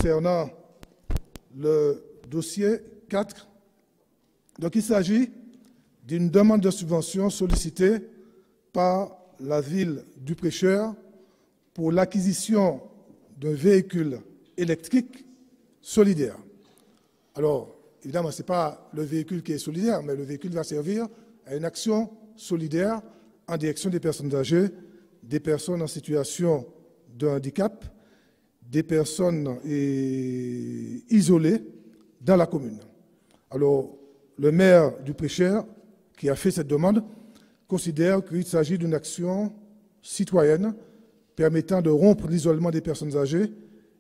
concernant le dossier 4. Donc, il s'agit d'une demande de subvention sollicitée par la ville du Prêcheur pour l'acquisition d'un véhicule électrique solidaire. Alors, évidemment, ce n'est pas le véhicule qui est solidaire, mais le véhicule va servir à une action solidaire en direction des personnes âgées, des personnes en situation de handicap, des personnes isolées dans la commune. Alors, le maire du Prêcheur, qui a fait cette demande, considère qu'il s'agit d'une action citoyenne permettant de rompre l'isolement des personnes âgées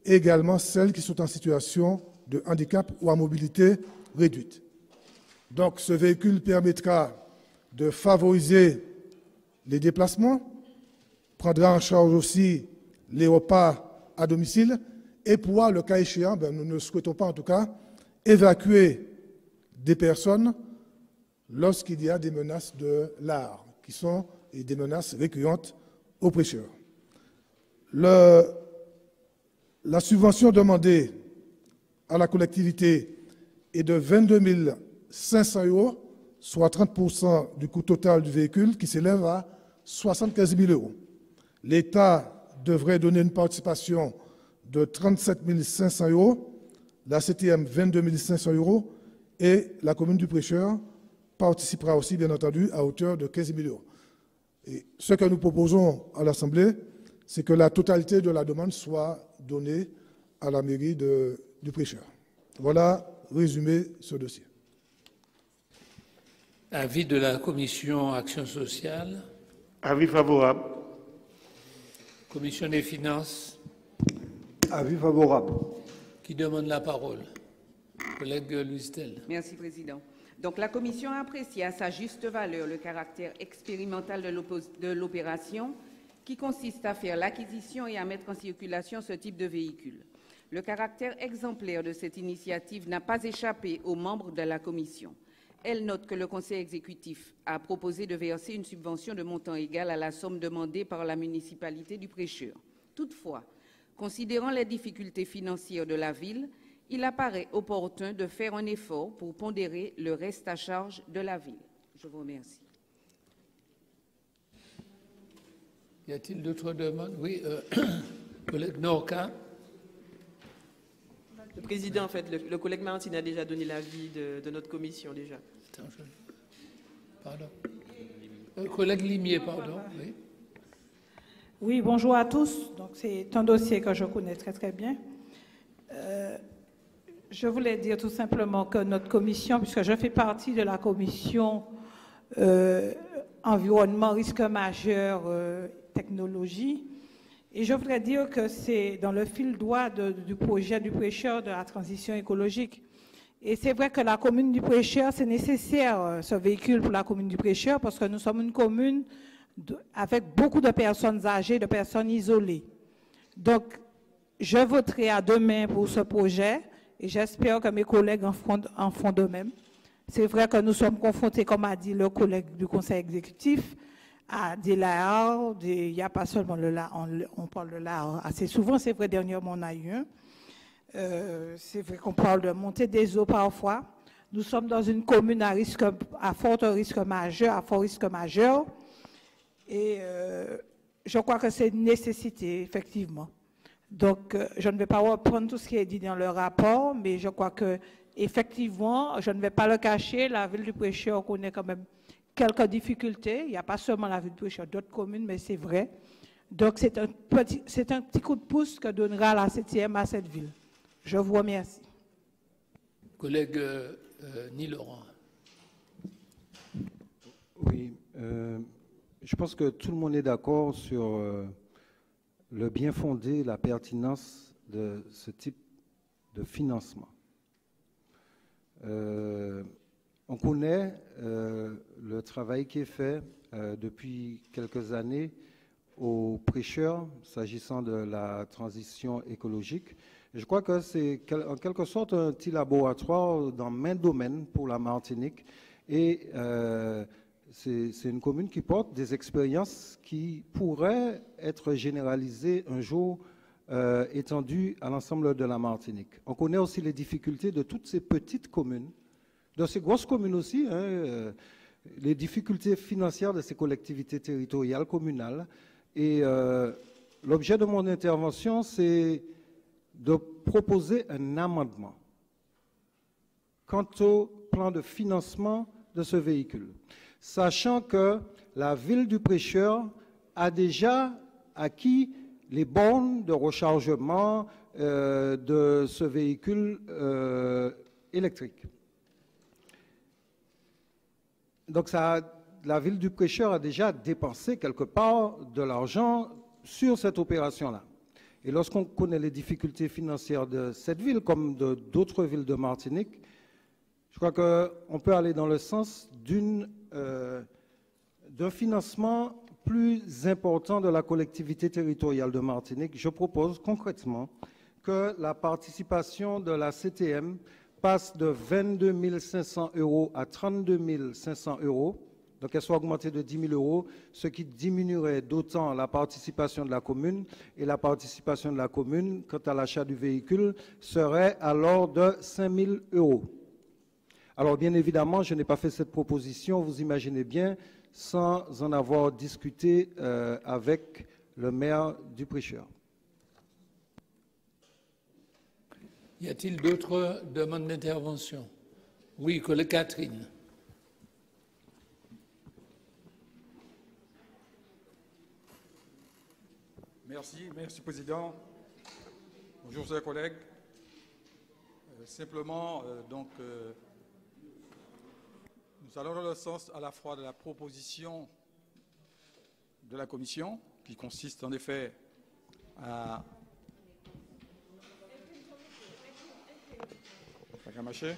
et également celles qui sont en situation de handicap ou à mobilité réduite. Donc, ce véhicule permettra de favoriser les déplacements, prendra en charge aussi les repas à domicile et pourra, le cas échéant, nous ne souhaitons pas en tout cas, évacuer des personnes lorsqu'il y a des menaces de l'art, qui sont des menaces récurrentes aux prêcheurs. La subvention demandée à la collectivité est de 22 500 €, soit 30% du coût total du véhicule, qui s'élève à 75 000 €. L'État devrait donner une participation de 37 500 €, la CTM 22 500 € et la commune du Prêcheur participera aussi, bien entendu, à hauteur de 15 000 €. Et ce que nous proposons à l'Assemblée, c'est que la totalité de la demande soit donnée à la mairie du Prêcheur. Voilà, résumé ce dossier. Avis de la Commission Action sociale. Avis favorable. Commission des finances. Avis favorable. Qui demande la parole? Collègue Louise Tell. Merci, Président. Donc, la Commission a apprécié à sa juste valeur le caractère expérimental de l'opération qui consiste à faire l'acquisition et à mettre en circulation ce type de véhicule. Le caractère exemplaire de cette initiative n'a pas échappé aux membres de la Commission. Elle note que le Conseil exécutif a proposé de verser une subvention de montant égal à la somme demandée par la municipalité du Prêcheur. Toutefois, considérant les difficultés financières de la ville, il apparaît opportun de faire un effort pour pondérer le reste à charge de la ville. Je vous remercie. Y a-t-il d'autres demandes? Oui, collègue Norca. Le Président, en fait, le collègue Martin a déjà donné l'avis de notre commission déjà. Pardon. Collègue Limier, pardon. Oui. Oui, bonjour à tous. Donc, c'est un dossier que je connais très, très bien. Je voulais dire tout simplement que notre commission, puisque je fais partie de la commission environnement, risque majeur, technologie, et je voudrais dire que c'est dans le fil droit du projet du Prêcheur de la transition écologique. Et c'est vrai que la commune du Prêcheur, c'est nécessaire ce véhicule pour la commune du Prêcheur parce que nous sommes une commune avec beaucoup de personnes âgées, de personnes isolées. Donc, je voterai à demain pour ce projet et j'espère que mes collègues en font de même. C'est vrai que nous sommes confrontés, comme a dit le collègue du Conseil exécutif, à des LAR, il n'y a pas seulement le LAR, on parle de LAR assez souvent, c'est vrai, dernièrement on a eu un. C'est vrai qu'on parle de montée des eaux parfois. Nous sommes dans une commune à fort risque majeur, et je crois que c'est une nécessité, effectivement. Donc, je ne vais pas reprendre tout ce qui est dit dans le rapport, mais je crois que, effectivement, je ne vais pas le cacher, la ville du Prêcheur connaît quand même quelques difficultés. Il n'y a pas seulement la ville du Prêcheur, d'autres communes, mais c'est vrai. Donc, c'est un petit coup de pouce que donnera la 7e à cette ville. Je vous remercie. Collègue Laurent. Oui, je pense que tout le monde est d'accord sur le bien fondé, la pertinence de ce type de financement. On connaît le travail qui est fait depuis quelques années aux prêcheurs s'agissant de la transition écologique. Je crois que c'est en quelque sorte un petit laboratoire dans main domaine pour la Martinique et c'est une commune qui porte des expériences qui pourraient être généralisées un jour étendue à l'ensemble de la Martinique. On connaît aussi les difficultés de toutes ces petites communes, de ces grosses communes aussi, les difficultés financières de ces collectivités territoriales communales. Et l'objet de mon intervention, c'est de proposer un amendement quant au plan de financement de ce véhicule, sachant que la ville du Prêcheur a déjà acquis les bornes de rechargement de ce véhicule électrique. Donc la ville du Prêcheur a déjà dépensé quelque part de l'argent sur cette opération-là. Et lorsqu'on connaît les difficultés financières de cette ville, comme d'autres villes de Martinique, je crois qu'on peut aller dans le sens d'un financement plus important de la collectivité territoriale de Martinique. Je propose concrètement que la participation de la CTM passe de 22 500 € à 32 500 €, donc elle soit augmentée de 10 000 €, ce qui diminuerait d'autant la participation de la commune, et la participation de la commune, quant à l'achat du véhicule, serait alors de 5 000 €. Alors bien évidemment, je n'ai pas fait cette proposition, vous imaginez bien, sans en avoir discuté avec le maire du Prêcheur. Y a-t-il d'autres demandes d'intervention? Oui, collègue Catherine. Merci Président. Bonjour chers collègues. Simplement, nous allons dans le sens à la fois de la proposition de la Commission, qui consiste en effet à... Ça a marché?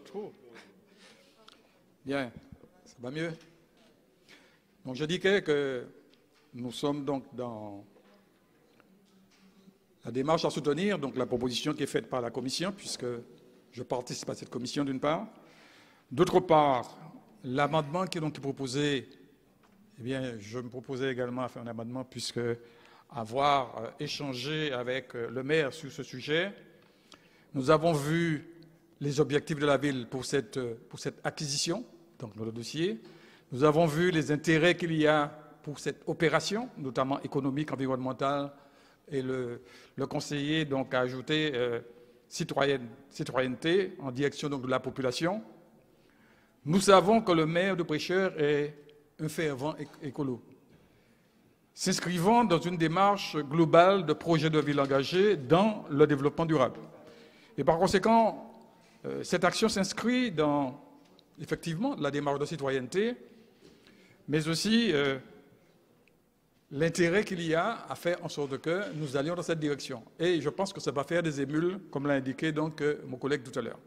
Trop. Bien, ça va mieux. Donc je dis que nous sommes donc dans la démarche à soutenir, donc la proposition qui est faite par la Commission, puisque je participe à cette commission d'une part. D'autre part, l'amendement qui est donc proposé, eh bien, je me proposais également à faire un amendement, puisque avoir échangé avec le maire sur ce sujet, nous avons vu les objectifs de la ville pour cette acquisition, donc dans le dossier. Nous avons vu les intérêts qu'il y a pour cette opération, notamment économique, environnementale, et le conseiller donc, a ajouté citoyenneté en direction donc, de la population. Nous savons que le maire de Prêcheur est un fervent écolo, s'inscrivant dans une démarche globale de projet de ville engagé dans le développement durable. Et par conséquent, cette action s'inscrit dans, effectivement, la démarche de citoyenneté, mais aussi l'intérêt qu'il y a à faire en sorte que nous allions dans cette direction. Et je pense que ça va faire des émules, comme l'a indiqué donc mon collègue tout à l'heure.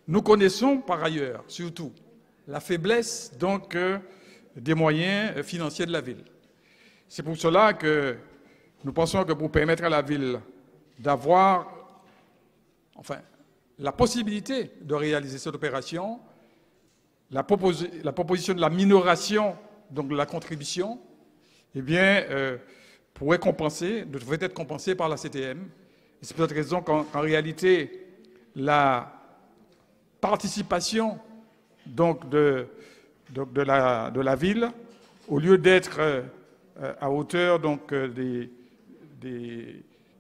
Nous connaissons par ailleurs, surtout, la faiblesse donc, des moyens financiers de la ville. C'est pour cela que nous pensons que pour permettre à la ville d'avoir la possibilité de réaliser cette opération, la proposition de la minoration donc de la contribution, eh bien, devrait être compensée par la CTM. C'est pour cette raison qu'en réalité, la participation donc, de la ville, au lieu d'être à hauteur donc, des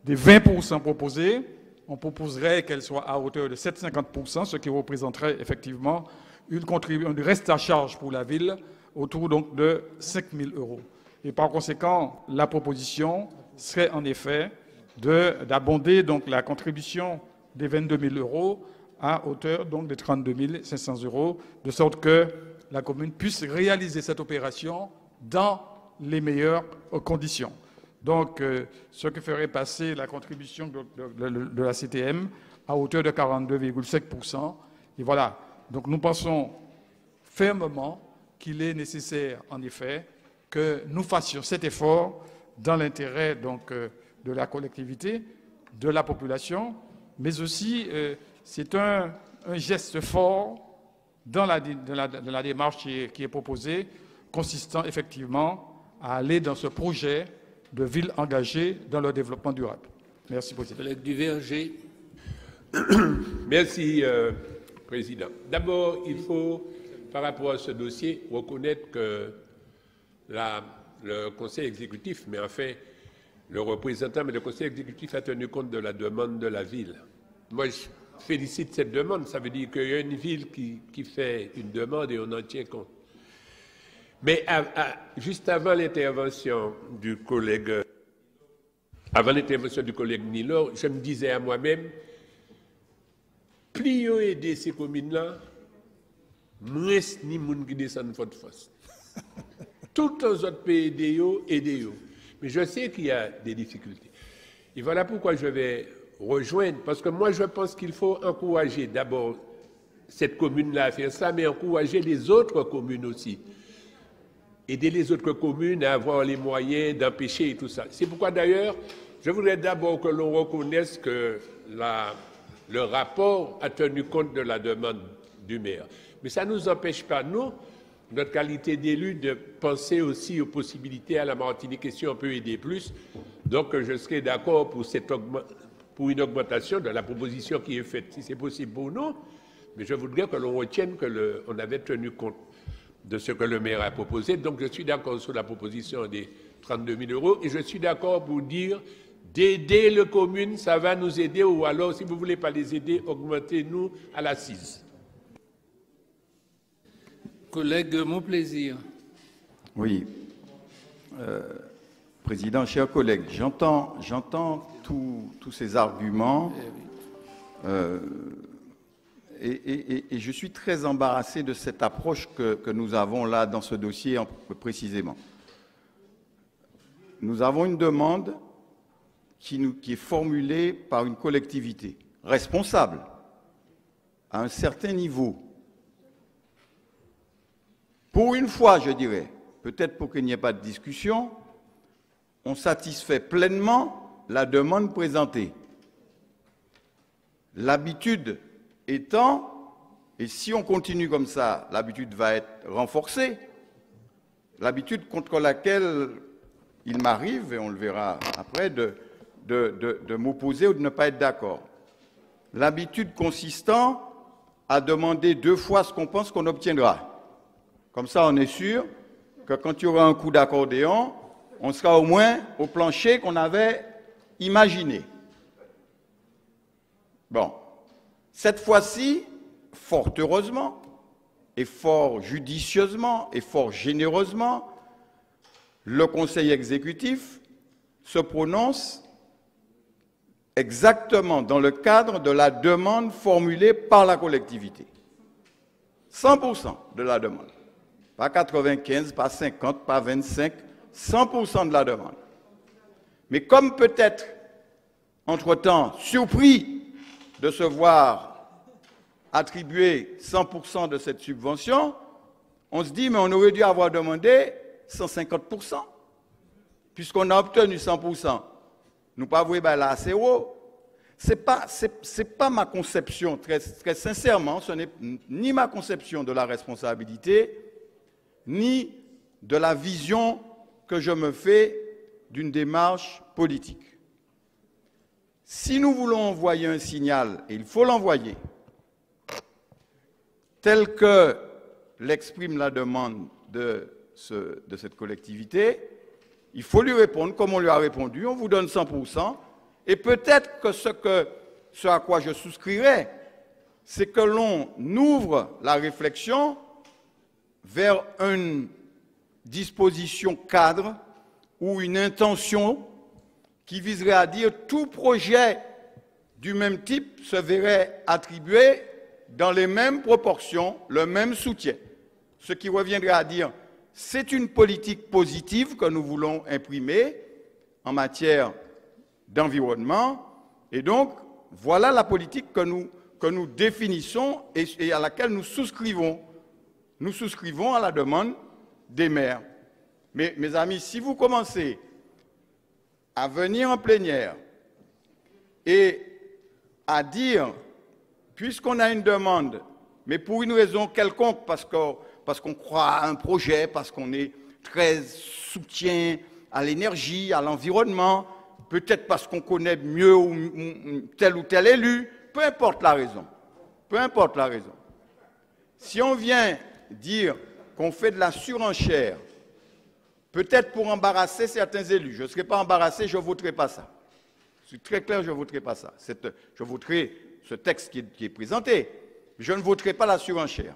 20% proposés, on proposerait qu'elle soit à hauteur de 7,50%, ce qui représenterait effectivement un reste à charge pour la ville autour donc, de 5 000 €. Et par conséquent, la proposition serait en effet d'abonder donc la contribution des 22 000 € à hauteur donc de 32 500 €, de sorte que la commune puisse réaliser cette opération dans les meilleures conditions. Donc, ce qui ferait passer la contribution de la CTM à hauteur de 42,5%. Et voilà. Donc, nous pensons fermement qu'il est nécessaire, en effet, que nous fassions cet effort dans l'intérêt donc de la collectivité, de la population, mais aussi c'est un geste fort dans la démarche qui est proposée, consistant effectivement à aller dans ce projet de ville engagée dans le développement durable. Merci, Président. Collègue Duverger. Merci, Président. D'abord, il faut, par rapport à ce dossier, reconnaître que le Conseil exécutif, mais enfin, le représentant, mais le Conseil exécutif a tenu compte de la demande de la ville. Moi, je félicite cette demande. Ça veut dire qu'il y a une ville qui fait une demande et on en tient compte. Mais juste avant l'intervention du collègue Nilor, je me disais à moi-même, plus on aider ces communes-là, moins ni moun qui descendent de force. Tout les autres pays aider. Mais je sais qu'il y a des difficultés. Et voilà pourquoi je vais rejoindre, parce que moi je pense qu'il faut encourager d'abord cette commune-là à faire ça, mais encourager les autres communes aussi. Aider les autres communes à avoir les moyens d'empêcher et tout ça. C'est pourquoi d'ailleurs, je voudrais d'abord que l'on reconnaisse que le rapport a tenu compte de la demande du maire. Mais ça ne nous empêche pas, nous, notre qualité d'élu, de penser aussi aux possibilités à la Martinique et si on peut aider plus. Donc je serai d'accord pour une augmentation de la proposition qui est faite, si c'est possible pour nous. Mais je voudrais que l'on retienne qu'on avait tenu compte de ce que le maire a proposé. Donc je suis d'accord sur la proposition des 32 000 euros et je suis d'accord pour dire d'aider les communes, ça va nous aider, ou alors si vous ne voulez pas les aider, augmentez-nous à l'assise. Collègue Monplaisir. Oui. Président, chers collègues, j'entends tous ces arguments et je suis très embarrassé de cette approche que nous avons là dans ce dossier précisément. Nous avons une demande qui est formulée par une collectivité responsable à un certain niveau. Pour une fois, je dirais, peut-être pour qu'il n'y ait pas de discussion, on satisfait pleinement la demande présentée. L'habitude étant, et si on continue comme ça, l'habitude va être renforcée, l'habitude contre laquelle il m'arrive, et on le verra après, de m'opposer ou de ne pas être d'accord. L'habitude consistant à demander 2 fois ce qu'on pense qu'on obtiendra. Comme ça, on est sûr que quand il y aura un coup d'accordéon, on sera au moins au plancher qu'on avait imaginé. Bon, cette fois-ci, fort heureusement, et fort judicieusement, et fort généreusement, le Conseil exécutif se prononce exactement dans le cadre de la demande formulée par la collectivité. 100% de la demande. Pas 95, pas 50, pas 25, 100% de la demande. Mais comme peut-être, entre-temps, surpris de se voir attribuer 100% de cette subvention, on se dit, mais on aurait dû avoir demandé 150%, puisqu'on a obtenu 100%. Nous pas voué là c'est haut. C'est pas ma conception, très sincèrement, ce n'est ni ma conception de la responsabilité, ni de la vision que je me fais d'une démarche politique. Si nous voulons envoyer un signal, et il faut l'envoyer, tel que l'exprime la demande de cette collectivité, il faut lui répondre comme on lui a répondu, on vous donne 100%, et peut-être que ce à quoi je souscrirais, c'est que l'on ouvre la réflexion vers une disposition cadre ou une intention qui viserait à dire tout projet du même type se verrait attribué dans les mêmes proportions, le même soutien. Ce qui reviendrait à dire c'est une politique positive que nous voulons imprimer en matière d'environnement et donc voilà la politique que nous définissons et à laquelle nous souscrivons. Nous souscrivons à la demande des maires. Mais mes amis, si vous commencez à venir en plénière et à dire, puisqu'on a une demande, mais pour une raison quelconque, parce qu'on croit à un projet, parce qu'on est très soutien à l'énergie, à l'environnement, peut-être parce qu'on connaît mieux ou tel élu, peu importe la raison. Peu importe la raison. Si on vient dire qu'on fait de la surenchère, peut-être pour embarrasser certains élus, je ne serai pas embarrassé, je ne voterai pas ça. Je suis très clair, je ne voterai pas ça. Je voterai ce texte qui est présenté. Je ne voterai pas la surenchère.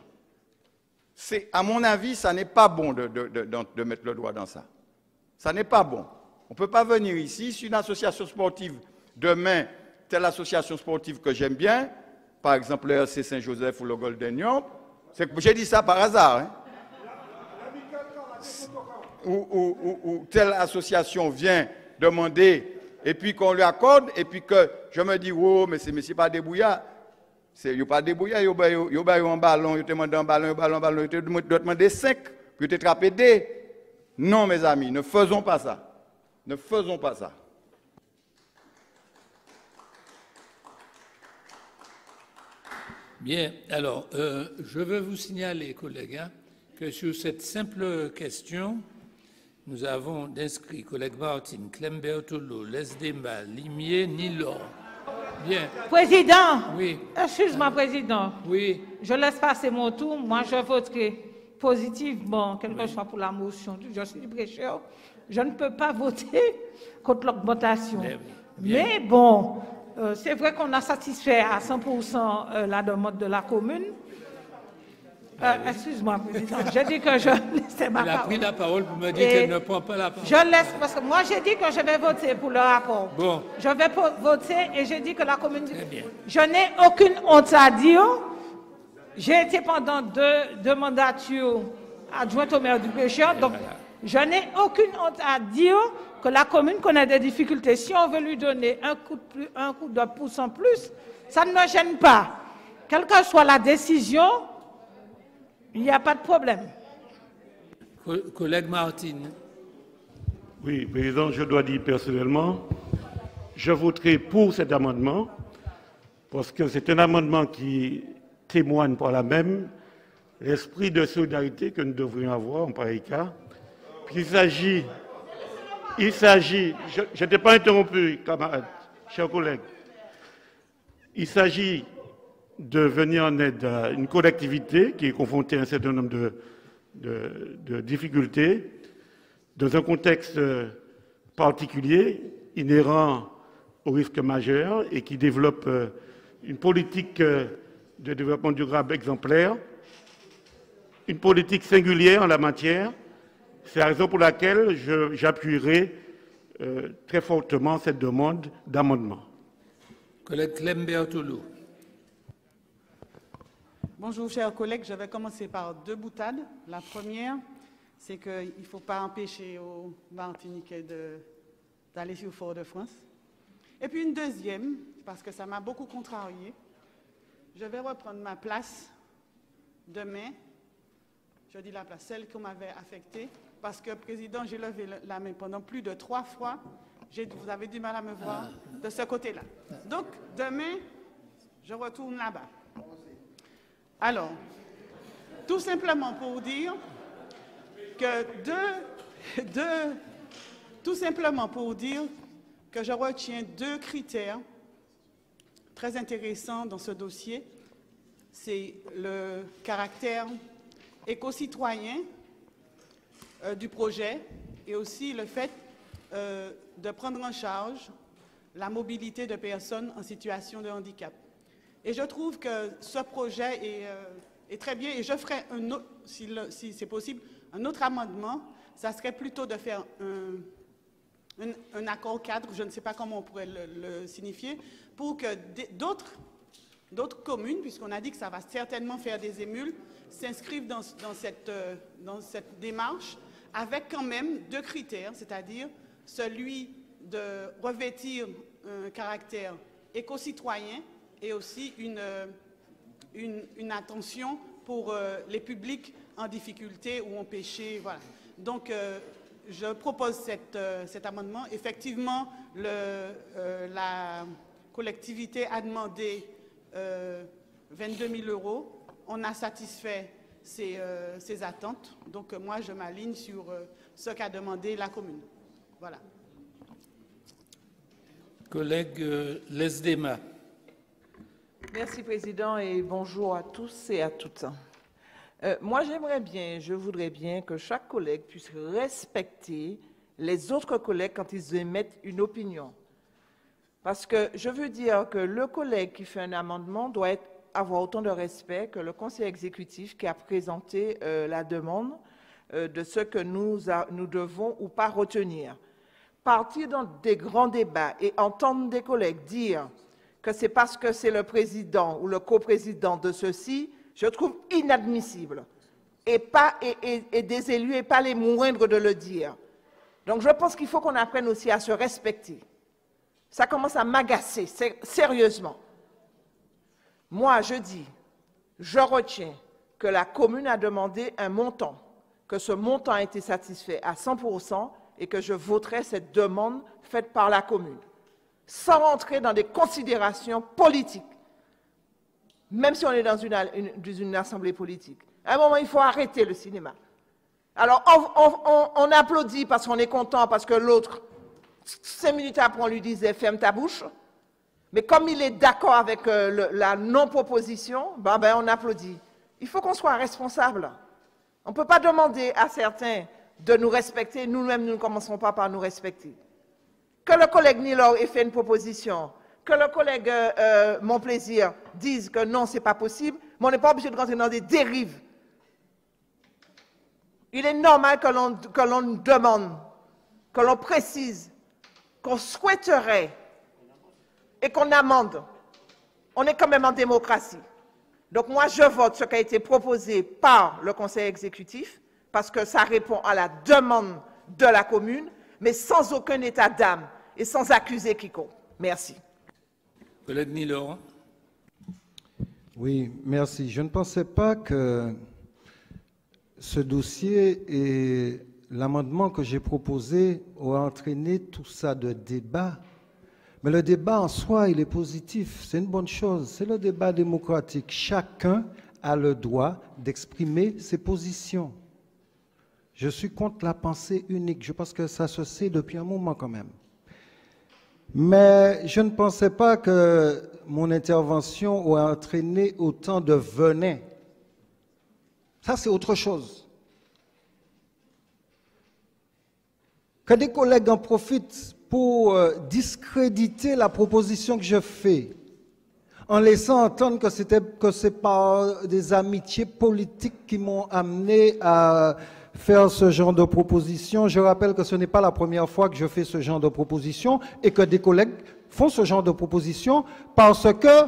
À mon avis, ça n'est pas bon de mettre le doigt dans ça. Ça n'est pas bon. On ne peut pas venir ici, si une association sportive, demain, telle association sportive que j'aime bien, par exemple le RC Saint-Joseph ou le Golden Lion, j'ai dit ça par hasard, hein? Ou telle association vient demander, et puis qu'on lui accorde, et puis que je me dis, oh, mais c'est pas débrouillard. Il n'y a pas débrouillard, il y a un ballon, il te demande un ballon, il te demande 5, puis il te attrape des. Non, mes amis, ne faisons pas ça. Ne faisons pas ça. Bien, alors, je veux vous signaler, collègues, que sur cette simple question, nous avons d'inscrits collègues Martin, Clem Bertolo, Lesdemba, Limier, Nilor. Bien. Président, oui. Excuse-moi, Président. Oui. Je laisse passer mon tour. Moi, je voterai positivement, quel que soit pour la motion. Je suis prêcheur. Je ne peux pas voter contre l'augmentation. Mais bon, c'est vrai qu'on a satisfait à 100% la demande de la commune. Excuse-moi, Président. J'ai dit que je laissais ma parole. Elle a pris la parole pour me dire qu'elle ne prend pas la parole. Je laisse, parce que moi, j'ai dit que je vais voter pour le rapport. Bon. Je vais voter et j'ai dit que la commune... Très bien. Je n'ai aucune honte à dire. J'ai été pendant deux mandatures adjointe au maire du Pécheur, donc je n'ai aucune honte à dire que la commune connaît des difficultés. Si on veut lui donner un coup de pouce en plus, ça ne me gêne pas. Quelle que soit la décision, il n'y a pas de problème. Collègue Martin. Oui, Président, je dois dire personnellement, je voterai pour cet amendement parce que c'est un amendement qui témoigne par là même l'esprit de solidarité que nous devrions avoir en pareil cas. Puis il s'agit, je n'étais pas interrompu, camarades, chers collègues, il s'agit de venir en aide à une collectivité qui est confrontée à un certain nombre de difficultés dans un contexte particulier, inhérent au risque majeur et qui développe une politique de développement durable exemplaire, une politique singulière en la matière. C'est la raison pour laquelle j'appuierai très fortement cette demande d'amendement. Collègue Clem Bertolo. Bonjour, chers collègues. Je vais commencer par deux boutades. La première, c'est qu'il ne faut pas empêcher aux Martiniquais d'aller sur Fort-de-France. Et puis une deuxième, parce que ça m'a beaucoup contrarié, je vais reprendre ma place demain. Je dis la place, celle qu'on m'avait affectée, parce que, Président, j'ai levé la main pendant plus de 3 fois. Vous avez du mal à me voir de ce côté-là. Donc, demain, je retourne là-bas. Alors, tout simplement pour dire que je retiens 2 critères très intéressants dans ce dossier. C'est le caractère éco-citoyen du projet et aussi le fait de prendre en charge la mobilité de personnes en situation de handicap. Et je trouve que ce projet est très bien et je ferai un autre, si c'est possible, un autre amendement. Ça serait plutôt de faire un accord cadre, je ne sais pas comment on pourrait le signifier, pour que d'autres communes, puisqu'on a dit que ça va certainement faire des émules, s'inscrivent dans cette démarche avec quand même 2 critères, c'est-à-dire celui de revêtir un caractère éco-citoyen et aussi une attention pour les publics en difficulté ou en péché. Voilà. Donc, je propose cet amendement. Effectivement, la collectivité a demandé 22 000 €. On a satisfait ses attentes. Donc moi, je m'aligne sur ce qu'a demandé la commune. Voilà. Collègue Lesdema. Merci, Président, et bonjour à tous et à toutes. Moi, je voudrais bien que chaque collègue puisse respecter les autres collègues quand ils émettent une opinion. Parce que je veux dire que le collègue qui fait un amendement doit avoir autant de respect que le conseil exécutif qui a présenté la demande de ce que nous devons ou pas retenir. Partir dans des grands débats et entendre des collègues dire que c'est parce que c'est le président ou le coprésident de ceci, je trouve inadmissible. Et des élus et pas les moindres de le dire. Donc je pense qu'il faut qu'on apprenne aussi à se respecter. Ça commence à m'agacer, sérieusement. Moi, je dis, je retiens que la commune a demandé un montant, que ce montant a été satisfait à 100% et que je voterai cette demande faite par la commune, sans rentrer dans des considérations politiques, même si on est dans une assemblée politique. À un moment, il faut arrêter le cinéma. Alors, on applaudit parce qu'on est content, parce que l'autre, 5 minutes après, on lui disait « ferme ta bouche ». Mais comme il est d'accord avec la non-proposition, on applaudit. Il faut qu'on soit responsable. On ne peut pas demander à certains de nous respecter, nous-mêmes, nous ne commençons pas par nous respecter. Que le collègue Nilo ait fait une proposition, que le collègue Mon Plaisir dise que non, ce n'est pas possible, mais on n'est pas obligé de rentrer dans des dérives. Il est normal que l'on demande, que l'on précise, qu'on souhaiterait et qu'on amende. On est quand même en démocratie. Donc moi, je vote ce qui a été proposé par le conseil exécutif, parce que ça répond à la demande de la commune, mais sans aucun état d'âme et sans accuser quiconque. Merci. Collègue Nilo. Oui, merci. Je ne pensais pas que ce dossier et l'amendement que j'ai proposé auraient entraîné tout ça de débat. Mais le débat en soi, il est positif, c'est une bonne chose, c'est le débat démocratique. Chacun a le droit d'exprimer ses positions. Je suis contre la pensée unique, je pense que ça se sait depuis un moment quand même. Mais je ne pensais pas que mon intervention aurait entraîné autant de venin. Ça, c'est autre chose. Que des collègues en profitent pour discréditer la proposition que je fais, en laissant entendre que c'est par des amitiés politiques qui m'ont amené à faire ce genre de proposition. Je rappelle que ce n'est pas la première fois que je fais ce genre de proposition et que des collègues font ce genre de proposition parce que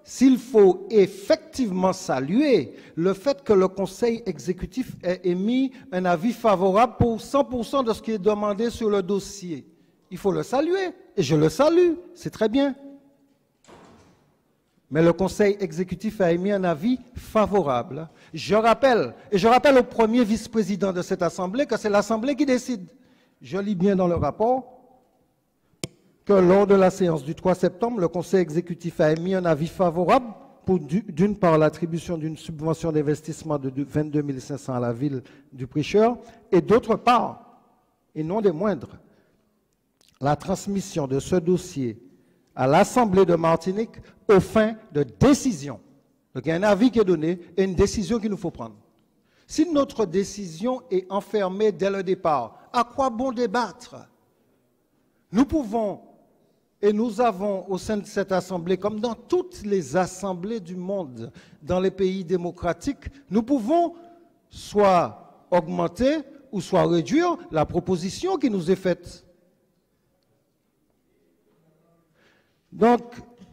s'il faut effectivement saluer le fait que le conseil exécutif ait émis un avis favorable pour 100% de ce qui est demandé sur le dossier, il faut le saluer, et je le salue, c'est très bien. Mais le conseil exécutif a émis un avis favorable. Je rappelle au premier vice-président de cette assemblée que c'est l'assemblée qui décide. Je lis bien dans le rapport que lors de la séance du 3 septembre, le conseil exécutif a émis un avis favorable pour, d'une part, l'attribution d'une subvention d'investissement de 22 500 à la ville du Prêcheur, et d'autre part, et non des moindres, la transmission de ce dossier à l'Assemblée de Martinique aux fins de décision. Donc il y a un avis qui est donné et une décision qu'il nous faut prendre. Si notre décision est enfermée dès le départ, à quoi bon débattre? Nous pouvons, et nous avons au sein de cette Assemblée, comme dans toutes les assemblées du monde, dans les pays démocratiques, nous pouvons soit augmenter ou soit réduire la proposition qui nous est faite. Donc,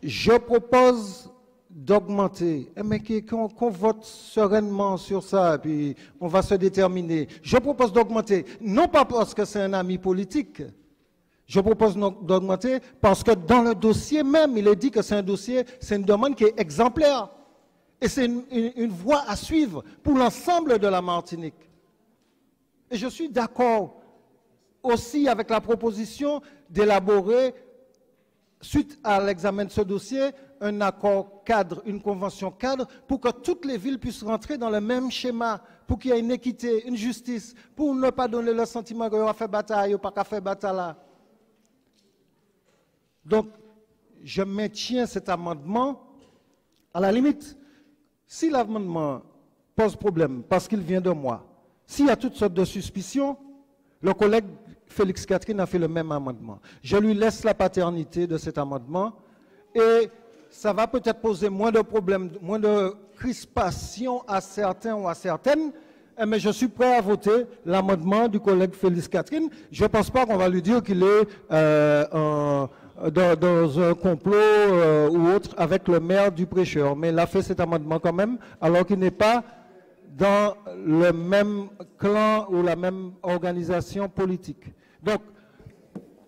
je propose d'augmenter, mais qu'on vote sereinement sur ça, puis on va se déterminer. Je propose d'augmenter, non pas parce que c'est un ami politique, je propose d'augmenter parce que dans le dossier même, il est dit que c'est un dossier, c'est une demande qui est exemplaire. Et c'est une voie à suivre pour l'ensemble de la Martinique. Et je suis d'accord aussi avec la proposition d'élaborer, suite à l'examen de ce dossier, un accord cadre, une convention cadre, pour que toutes les villes puissent rentrer dans le même schéma, pour qu'il y ait une équité, une justice, pour ne pas donner le sentiment qu'on a fait bataille ou pas qu'à faire bataille là. Donc, je maintiens cet amendement. À la limite, si l'amendement pose problème parce qu'il vient de moi, s'il y a toutes sortes de suspicions, le collègue Félix Catherine a fait le même amendement. Je lui laisse la paternité de cet amendement et ça va peut-être poser moins de problèmes, moins de crispation à certains ou à certaines, mais je suis prêt à voter l'amendement du collègue Félix Catherine. Je ne pense pas qu'on va lui dire qu'il est dans un complot ou autre avec le maire du prêcheur, mais il a fait cet amendement quand même, alors qu'il n'est pas dans le même clan ou la même organisation politique. Donc,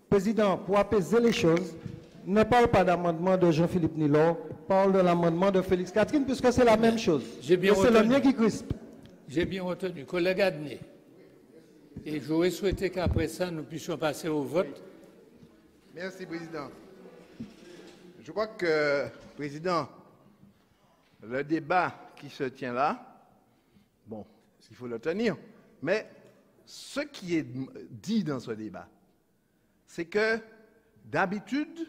Président, pour apaiser les choses, ne parle pas d'amendement de Jean-Philippe Nilor, parle de l'amendement de Félix Catherine, puisque c'est la même chose. C'est le mien qui crispe. J'ai bien retenu. Collègue Adnet. Et j'aurais souhaité qu'après ça, nous puissions passer au vote. Merci, Président. Je crois que, Président, le débat qui se tient là, bon, il faut le tenir, mais ce qui est dit dans ce débat, c'est que d'habitude,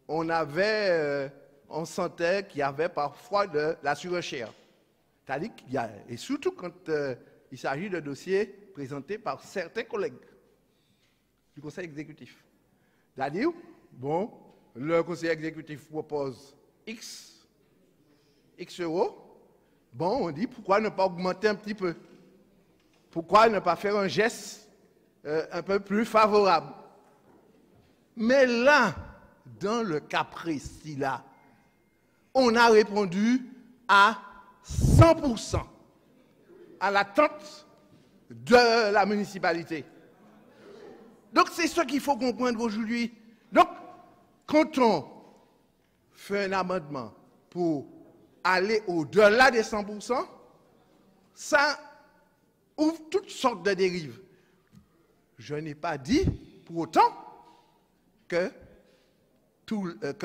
on sentait qu'il y avait parfois de la surenchère. C'est-à-dire qu'il y a, et surtout quand il s'agit de dossiers présentés par certains collègues du Conseil exécutif. C'est-à-dire, bon, le Conseil exécutif propose X euros, bon, on dit pourquoi ne pas augmenter un petit peu? Pourquoi ne pas faire un geste un peu plus favorable? Mais là, dans le cas précis là, on a répondu à 100% à l'attente de la municipalité. Donc c'est ce qu'il faut comprendre aujourd'hui. Donc, quand on fait un amendement pour aller au-delà des 100%, ça ouvre toutes sortes de dérives. Je n'ai pas dit pour autant que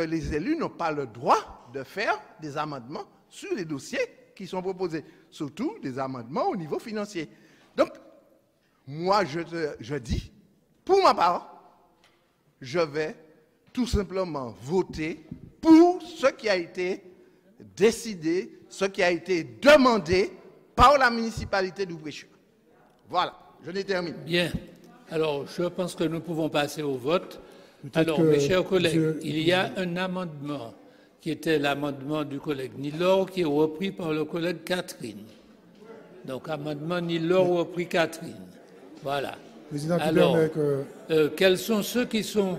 les élus n'ont pas le droit de faire des amendements sur les dossiers qui sont proposés, surtout des amendements au niveau financier. Donc, moi, je dis, pour ma part, je vais tout simplement voter pour ce qui a été décidé, ce qui a été demandé par la municipalité d'Oubrecheux. Voilà, je l'ai terminé. Bien. Alors, je pense que nous pouvons passer au vote. Alors, mes chers collègues, il y a un amendement qui était l'amendement du collègue Nilor, qui est repris par le collègue Catherine. Donc, amendement Nilor repris Catherine. Voilà. Président, alors, quels sont ceux qui sont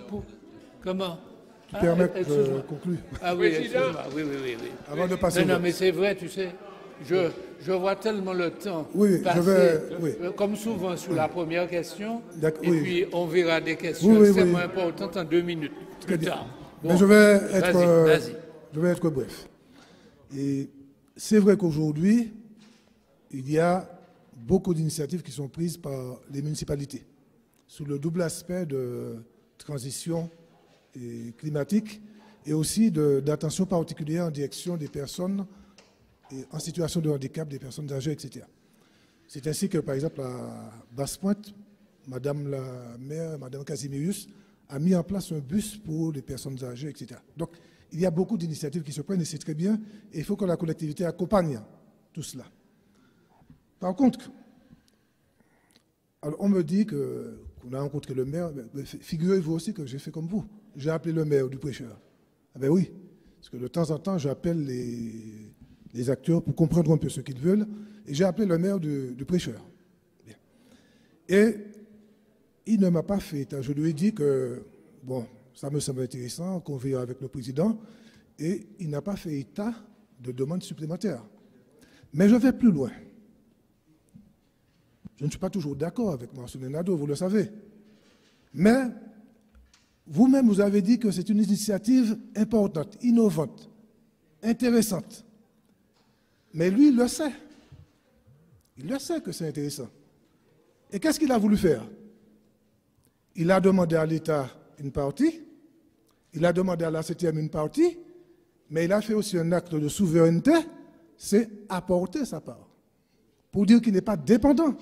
pour... Comment? Tu permets que je conclue. Ah oui, excuse-moi. Oui. Avant de passer non, mais c'est vrai, tu sais, je vois tellement le temps passer, comme souvent, sur la première question, et puis on verra des questions extrêmement importantes en 2 minutes plus tard. Bon, mais je vais être bref. Et c'est vrai qu'aujourd'hui, il y a beaucoup d'initiatives qui sont prises par les municipalités sous le double aspect de transition climatique et aussi d'attention particulière en direction des personnes en situation de handicap, des personnes âgées, etc. C'est ainsi que, par exemple, à Basse-Pointe, Madame la maire, Madame Casimirius, a mis en place un bus pour les personnes âgées, etc. Donc, il y a beaucoup d'initiatives qui se prennent et c'est très bien. Et il faut que la collectivité accompagne tout cela. Par contre, alors on me dit qu'on a rencontré le maire, mais figurez-vous aussi que j'ai fait comme vous. J'ai appelé le maire du prêcheur. Ah ben oui, parce que de temps en temps, j'appelle les acteurs pour comprendre un peu ce qu'ils veulent. Et j'ai appelé le maire du prêcheur. Bien. Et il ne m'a pas fait. Je lui ai dit que, bon, ça me semble intéressant, qu'on verra avec le président. Et il n'a pas fait état de demande supplémentaire. Mais je vais plus loin. Je ne suis pas toujours d'accord avec Marcelin Nadeau, vous le savez. Mais vous-même, vous avez dit que c'est une initiative importante, innovante, intéressante. Mais lui, il le sait. Il le sait que c'est intéressant. Et qu'est-ce qu'il a voulu faire? Il a demandé à l'État une partie il a demandé à la CTM une partie, mais il a fait aussi un acte de souveraineté, c'est apporter sa part, pour dire qu'il n'est pas dépendant.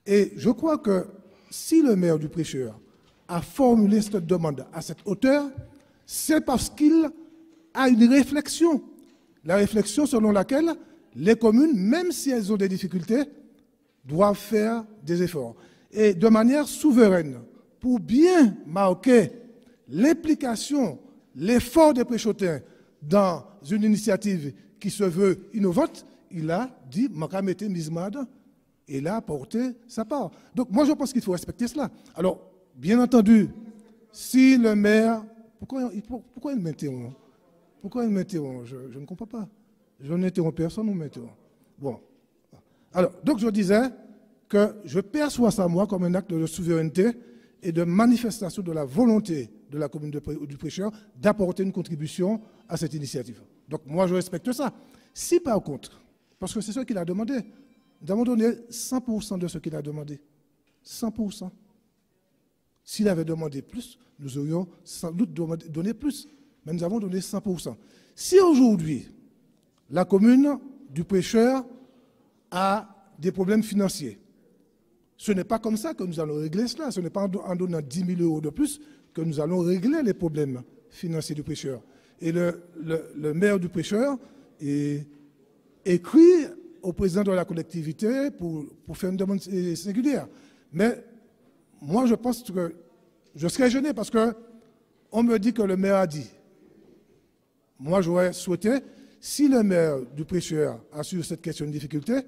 Et je crois que si le maire du Prêcheur a formulé cette demande à cette hauteur, c'est parce qu'il a une réflexion. La réflexion selon laquelle les communes, même si elles ont des difficultés, doivent faire des efforts. Et de manière souveraine, pour bien marquer l'implication, l'effort des Préchotins dans une initiative qui se veut innovante, il a dit « Makamete Mizmad » et il a apporté sa part. Donc moi je pense qu'il faut respecter cela. Alors, bien entendu, si le maire... Pourquoi il m'interrompt? Pourquoi il m'interrompt? Je ne comprends pas. Je n'interromps personne ou m'interrompt. Bon. Alors, donc je disais que je perçois ça, moi, comme un acte de souveraineté et de manifestation de la volonté de la commune du Prêcheur d'apporter une contribution à cette initiative. Donc moi, je respecte ça. Si par contre, parce que c'est ce qu'il a demandé, nous avons donné 100% de ce qu'il a demandé. 100%. S'il avait demandé plus, nous aurions sans doute donné plus. Mais nous avons donné 100%. Si aujourd'hui, la commune du Prêcheur a des problèmes financiers, ce n'est pas comme ça que nous allons régler cela. Ce n'est pas en donnant 10 000 euros de plus que nous allons régler les problèmes financiers du Prêcheur. Et le maire du Prêcheur écrit au président de la collectivité pour faire une demande singulière. Mais moi, je pense que je serais gêné parce qu'on me dit que le maire a dit. Moi, j'aurais souhaité, si le maire du Prêcheur a sur cette question de difficulté,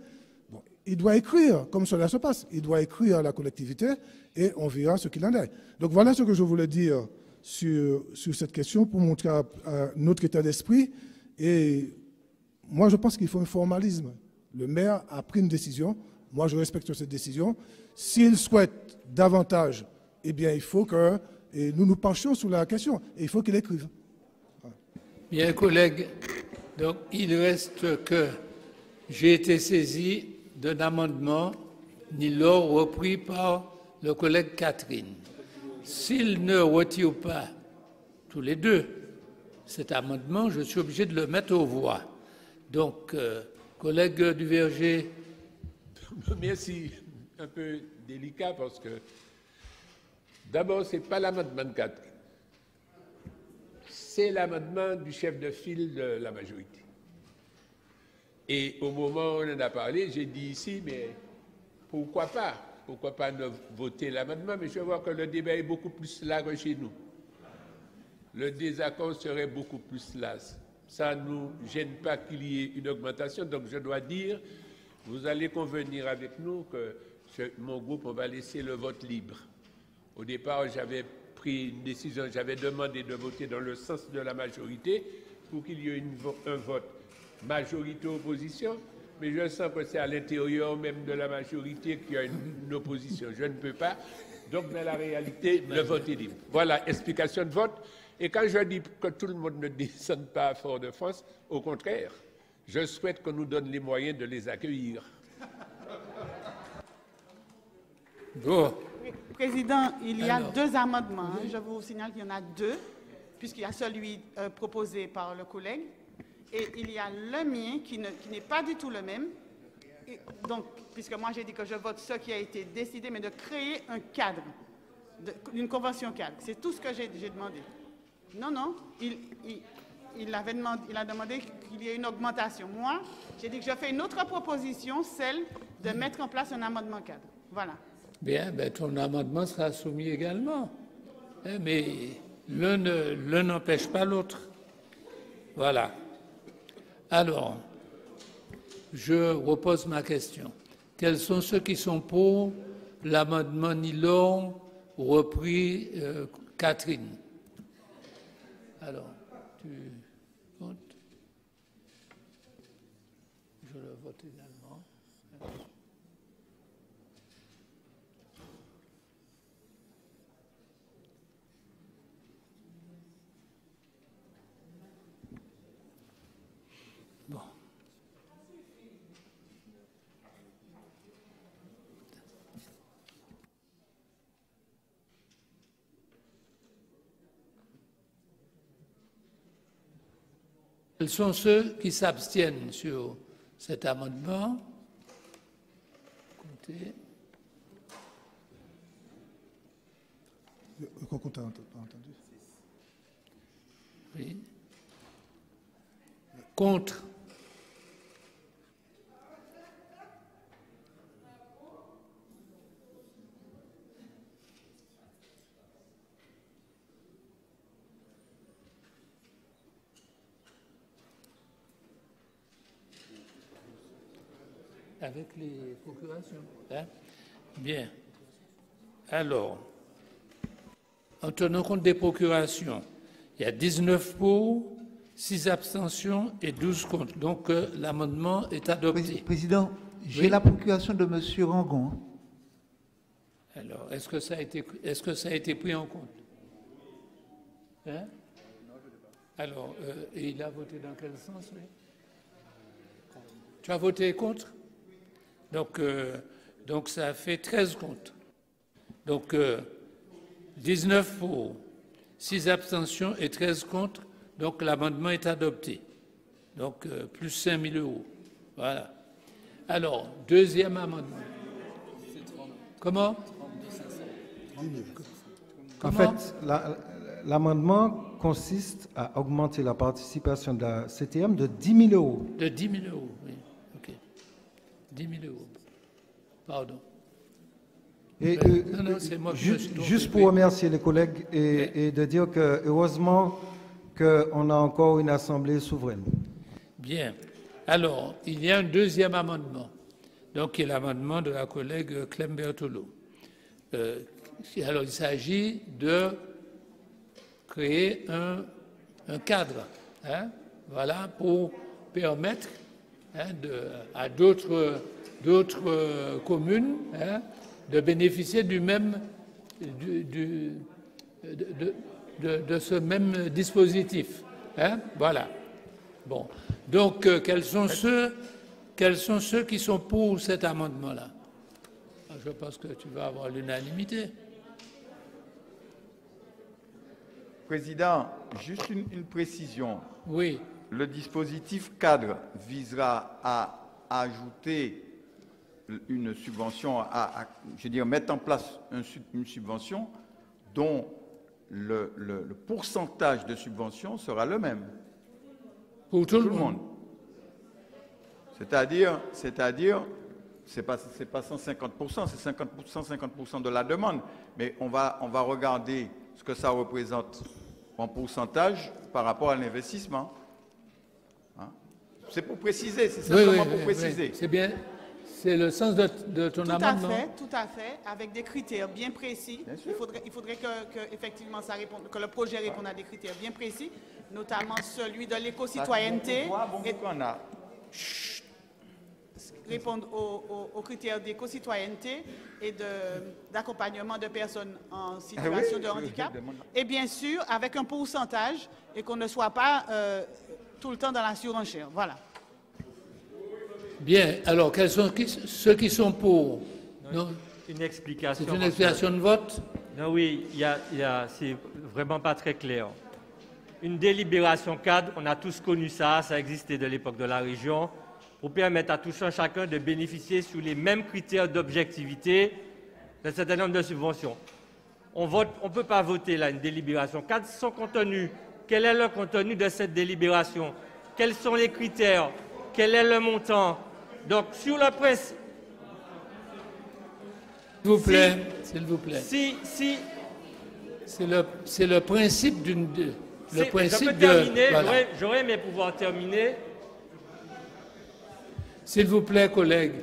bon, il doit écrire comme cela se passe. Il doit écrire à la collectivité et on verra ce qu'il en est. Donc voilà ce que je voulais dire sur cette question pour montrer notre état d'esprit. Et moi, je pense qu'il faut un formalisme. Le maire a pris une décision. Moi, je respecte cette décision. S'il souhaite davantage, eh bien, il faut que nous nous penchions sur la question. Et il faut qu'il écrive. Bien, collègues, donc il reste que j'ai été saisi d'un amendement, Nilo, repris par le collègue Catherine. S'il ne retire pas tous les deux cet amendement, je suis obligé de le mettre aux voix. Donc, collègue Duverger. Merci. Un peu délicat parce que, d'abord, ce n'est pas l'amendement de Catherine. C'est l'amendement du chef de file de la majorité. Et au moment où on en a parlé, j'ai dit ici, mais pourquoi pas? Pourquoi pas ne voter l'amendement? Mais je vois que le débat est beaucoup plus large chez nous. Le désaccord serait beaucoup plus large. Ça ne nous gêne pas qu'il y ait une augmentation. Donc je dois dire, vous allez convenir avec nous que mon groupe, on va laisser le vote libre. Au départ, j'avais pris une décision, j'avais demandé de voter dans le sens de la majorité pour qu'il y ait un vote majorité-opposition, mais je sens que c'est à l'intérieur même de la majorité qu'il y a une opposition. Je ne peux pas. Donc, dans la réalité, le vote est libre. Voilà, explication de vote. Et quand je dis que tout le monde ne descende pas à Fort-de-France, au contraire, je souhaite qu'on nous donne les moyens de les accueillir. Bon. Président, il y a deux amendements. Je vous signale qu'il y en a deux, puisqu'il y a celui proposé par le collègue, et il y a le mien qui n'est pas du tout le même. Et donc, puisque moi j'ai dit que je vote ce qui a été décidé, mais de créer un cadre, une convention cadre. C'est tout ce que j'ai demandé. Non, non, il a demandé qu'il y ait une augmentation. Moi, j'ai dit que je fais une autre proposition, celle de mettre en place un amendement cadre. Voilà. Bien, ben, ton amendement sera soumis également. Mais l'un n'empêche pas l'autre. Voilà. Alors, je repose ma question. Quels sont ceux qui sont pour l'amendement Nilon repris Catherine? Alors, tu comptes? Je le vote également. Bon. Quels sont ceux qui s'abstiennent sur cet amendement? Comptez. Le compte a entendu. Oui. Contre. Avec les procurations. Hein? Bien. Alors, en tenant compte des procurations, il y a 19 pour, 6 abstentions et 12 contre. Donc, l'amendement est adopté. Président, j'ai Oui. la procuration de M. Rangon. Alors, est-ce que ça a été pris en compte? Hein? Alors, et il a voté dans quel sens, lui? Tu as voté contre? Donc ça fait 13 contre. Donc, 19 pour, 6 abstentions et 13 contre. Donc, l'amendement est adopté. Donc, plus 5 000 €. Voilà. Alors, deuxième amendement. Comment? En fait, l'amendement consiste à augmenter la participation de la CTM de 10 000 €. De 10 000 €, oui. OK. 10 000 €. Pardon. Et, Non, c'est moi qui me suis trompé. juste pour remercier les collègues et de dire que, heureusement, qu'on a encore une assemblée souveraine. Bien. Alors, il y a un deuxième amendement, donc qui est l'amendement de la collègue Clem Berthelot. Alors, il s'agit de créer un cadre, hein, voilà, pour permettre à d'autres communes de bénéficier du même de ce même dispositif. Hein, voilà. Bon. Donc, quels sont ceux qui sont pour cet amendement-là? Je pense que tu vas avoir l'unanimité. Président, juste une précision. Oui. Le dispositif cadre visera à ajouter une subvention, je veux dire, mettre en place une subvention dont le pourcentage de subvention sera le même. Pour tout le monde. C'est-à-dire, c'est pas 150%, c'est 50% de la demande. Mais on va regarder ce que ça représente en pourcentage par rapport à l'investissement. Hein? C'est pour préciser, c'est simplement pour préciser. Oui. C'est bien. C'est le sens de ton amendement. Tout à fait, avec des critères bien précis. Il faudrait que effectivement, que le projet réponde à des critères bien précis, notamment celui de l'éco-citoyenneté. Répondre aux critères d'éco-citoyenneté et d'accompagnement de personnes en situation de handicap. Et bien sûr, avec un pourcentage et qu'on ne soit pas tout le temps dans la surenchère. Voilà. Bien. Alors, quels sont ceux qui sont pour? Non. Une explication. C'est une explication de vote? Non, oui, c'est vraiment pas très clair. Une délibération cadre, on a tous connu ça, ça existait de l'époque de la région, pour permettre à tous un chacun de bénéficier sous les mêmes critères d'objectivité d'un certain nombre de subventions. On ne peut pas voter là une délibération cadre sans contenu. Quel est le contenu de cette délibération? Quels sont les critères? Quel est le montant? Donc, sur le principe... S'il vous plaît. Si... C'est le principe d'une... Le principe je peux terminer, voilà. J'aurais aimé pouvoir terminer. S'il vous plaît, collègues.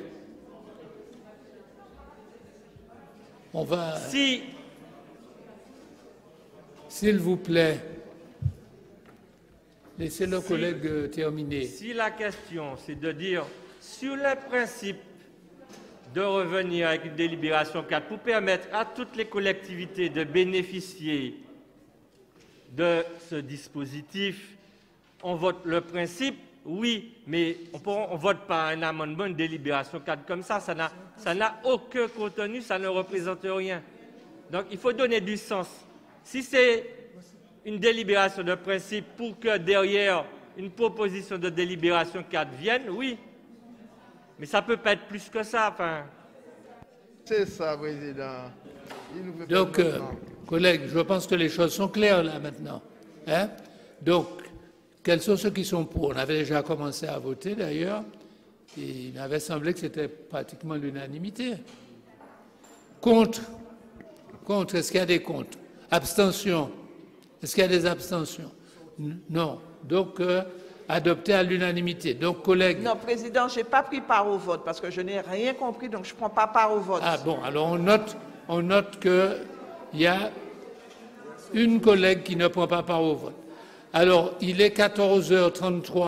On va... S'il vous plaît. Laissez le collègue terminer. Si la question, c'est de dire, sur le principe de revenir avec une délibération 4 pour permettre à toutes les collectivités de bénéficier de ce dispositif, on vote le principe, oui, mais on ne vote pas un amendement, une délibération 4 comme ça, ça n'a aucun contenu, ça ne représente rien. Donc il faut donner du sens. Si c'est une délibération de principe pour que derrière une proposition de délibération cadre vienne, oui. Mais ça ne peut pas être plus que ça. Enfin. C'est ça, Président. Donc, collègues, je pense que les choses sont claires là maintenant. Hein? Donc, quels sont ceux qui sont pour? On avait déjà commencé à voter d'ailleurs. Et il m'avait semblé que c'était pratiquement l'unanimité. Contre? Contre? Est-ce qu'il y a des contre? Abstention? Est-ce qu'il y a des abstentions? Non. Donc, adopté à l'unanimité. Donc, collègues... Non, Président, je n'ai pas pris part au vote parce que je n'ai rien compris, donc je ne prends pas part au vote. Ah bon, alors on note qu'il y a une collègue qui ne prend pas part au vote. Alors, il est 14h33.